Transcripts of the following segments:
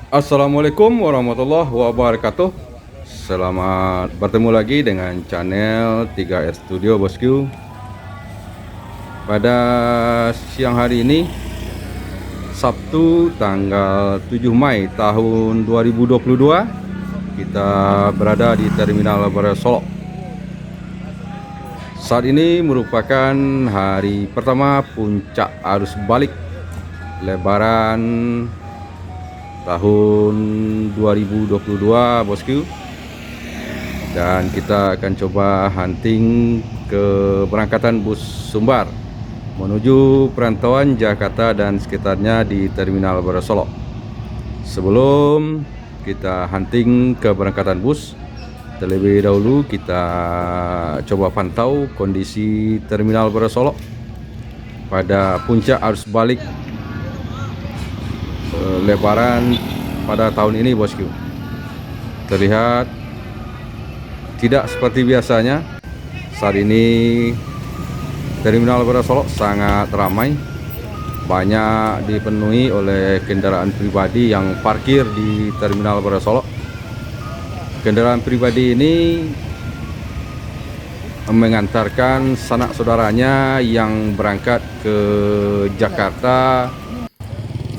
Assalamualaikum warahmatullahi wabarakatuh. Selamat bertemu lagi dengan channel 3R Studio bosku. Pada siang hari ini, Sabtu tanggal 7 Mei tahun 2022, kita berada di Terminal Lebaran Solok. Saat ini merupakan hari pertama puncak arus balik Lebaran tahun 2022 bosku, dan kita akan coba hunting keberangkatan bus Sumbar menuju perantauan Jakarta dan sekitarnya di Terminal Lebaran Solok. Sebelum kita hunting keberangkatan bus, terlebih dahulu kita coba pantau kondisi Terminal Lebaran Solok pada puncak arus balik Lebaran pada tahun ini bosku. Terlihat tidak seperti biasanya. Saat ini Terminal Lebaran Solok sangat ramai, banyak dipenuhi oleh kendaraan pribadi yang parkir di Terminal Lebaran Solok. Kendaraan pribadi ini mengantarkan sanak saudaranya yang berangkat ke Jakarta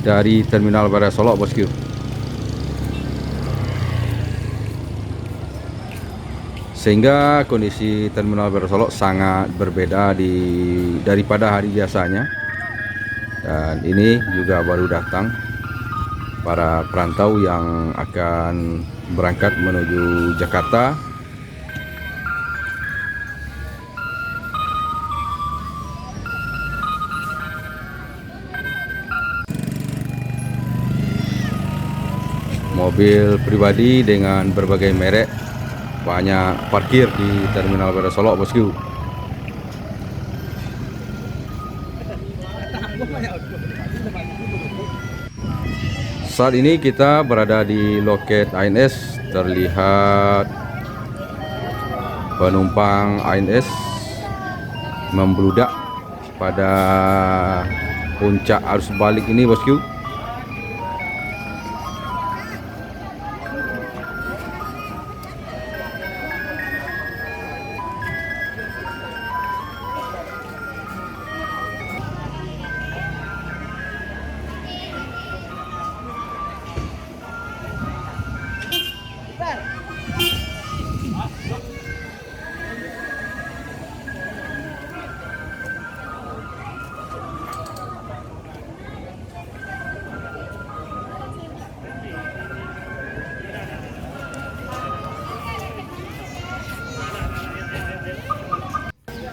dari Terminal Lebaran Solok bosku. Sehingga kondisi Terminal Lebaran Solok sangat berbeda daripada hari biasanya. Dan ini juga baru datang para perantau yang akan berangkat menuju Jakarta. Mobil pribadi dengan berbagai merek banyak parkir di Terminal Lebaran Solok bosku. Saat ini kita berada di loket ANS. Terlihat penumpang ANS membludak pada puncak arus balik ini bosku.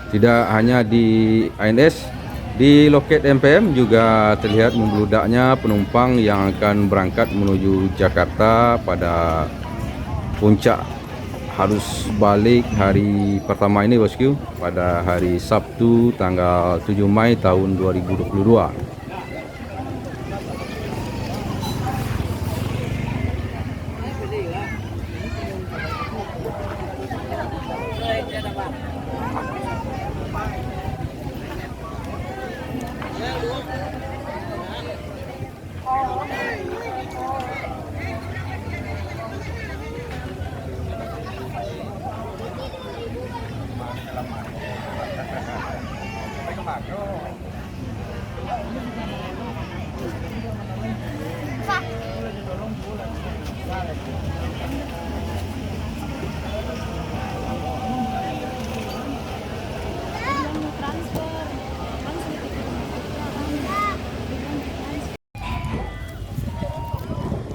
Tidak hanya di ANS, di loket MPM juga terlihat membludaknya penumpang yang akan berangkat menuju Jakarta pada puncak arus balik hari pertama ini bosku, pada hari Sabtu tanggal 7 Mei tahun 2022.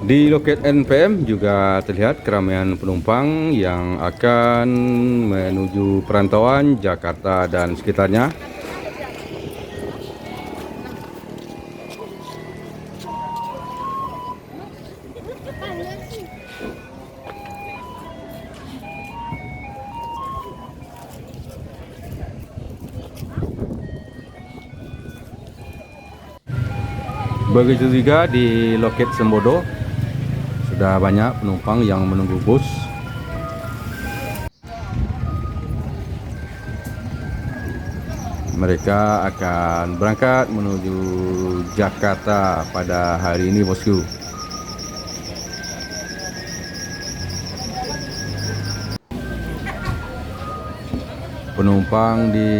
Di loket NPM juga terlihat keramaian penumpang yang akan menuju perantauan Jakarta dan sekitarnya. Begitu juga di loket Sembodo, sudah banyak penumpang yang menunggu bus. Mereka akan berangkat menuju Jakarta pada hari ini bosku. penumpang di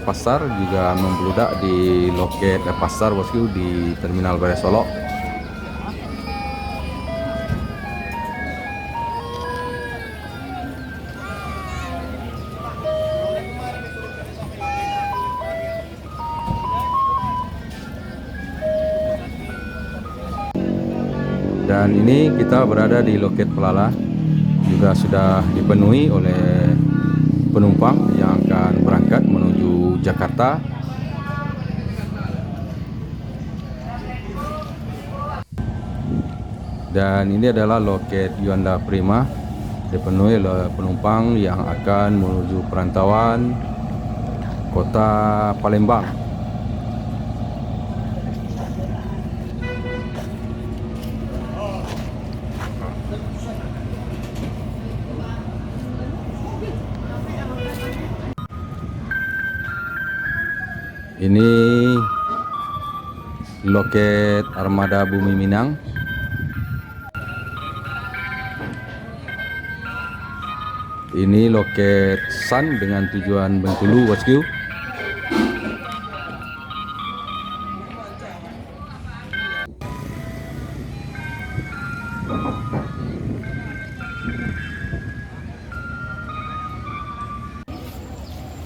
Pasar juga membludak di loket Pasar bosku di Terminal Bare Solok. Dan ini kita berada di loket Pelala, juga sudah dipenuhi oleh penumpang yang akan berangkat menuju Jakarta. Dan ini adalah loket Yuanda Prima, dipenuhi oleh penumpang yang akan menuju perantauan kota Palembang. Ini loket Armada Bumi Minang. Ini loket Sun dengan tujuan Bengkulu bosku.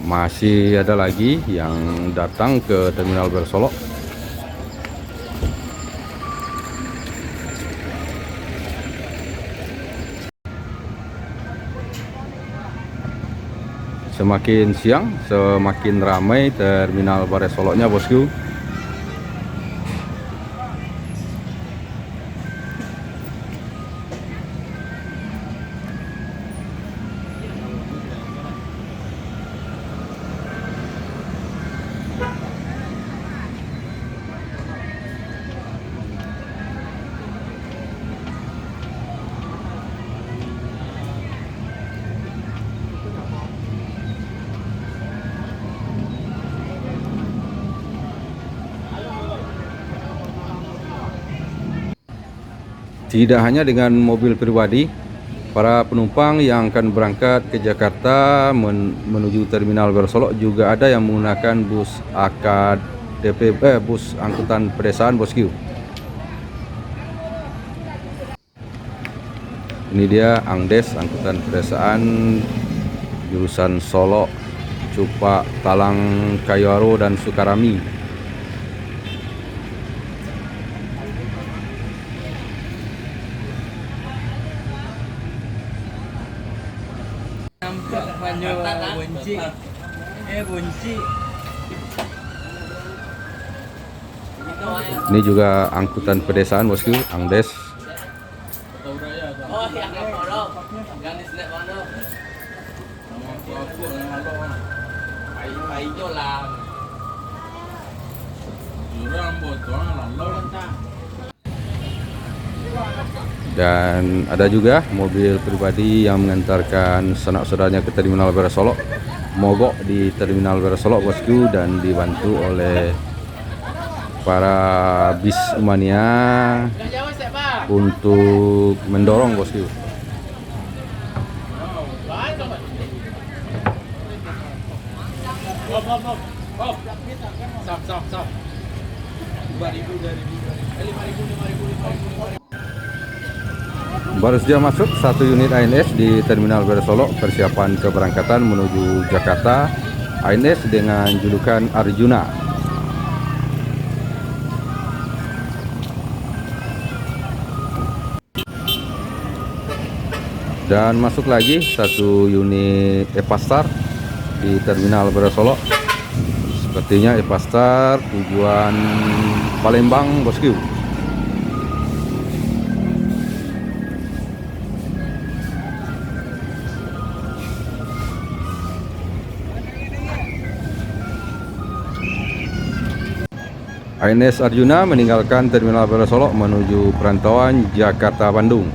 Masih ada lagi yang datang ke Terminal Bare Solok. Semakin siang, semakin ramai Terminal Bare Soloknya bosku. Tidak hanya dengan mobil pribadi, para penumpang yang akan berangkat ke Jakarta menuju Terminal Bare Solok juga ada yang menggunakan bus AKDP, bus angkutan pedesaan bosku. Ini dia Angdes, angkutan pedesaan jurusan Solok, Cupak, Talang, Kayuaro, dan Sukarami. Ini juga angkutan pedesaan bosku, Angdes. Dan ada juga mobil pribadi yang mengantarkan sanak saudaranya ke Terminal Bare Solok, mogok di Terminal Bare Solok bosku, dan dibantu oleh para bis mania untuk mendorong bosku. Baru saja masuk satu unit ANS di Terminal Bare Solok, persiapan keberangkatan menuju Jakarta. ANS dengan julukan Arjuna. Dan masuk lagi satu unit Pasar di Terminal Bare Solok. Sepertinya Pasar tujuan Palembang bosku. ANS Arjuna meninggalkan Terminal Bare Solok menuju perantauan Jakarta Bandung.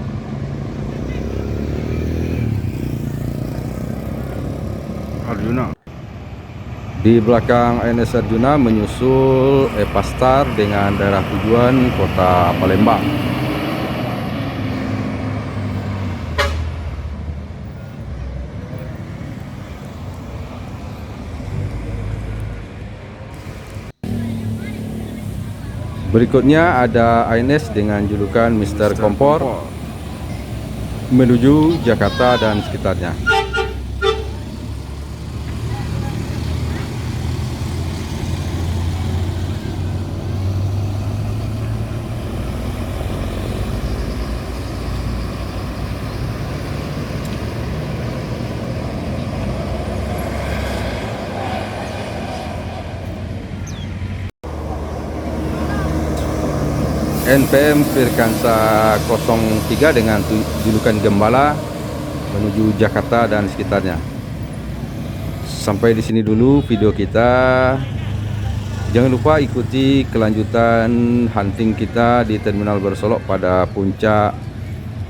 Arjuna. Di belakang ANS Arjuna menyusul Pastar dengan daerah tujuan kota Palembang. Berikutnya ada ANS dengan julukan Mr. Kompor menuju Jakarta dan sekitarnya. NPM Firkansa 03 dengan julukan Gembala menuju Jakarta dan sekitarnya. Sampai di sini dulu video kita. Jangan lupa ikuti kelanjutan hunting kita di Terminal Bersolok pada puncak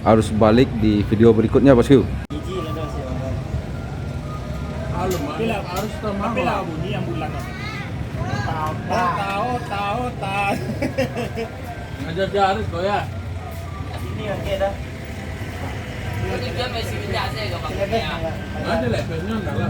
arus balik di video berikutnya, Bosku. Harus termahal bunyi yang bulan tahu. Ada jaris kok ya. Ini oke dah. Ini dia masih minta saya ke bang. Ada lah, enggak lah.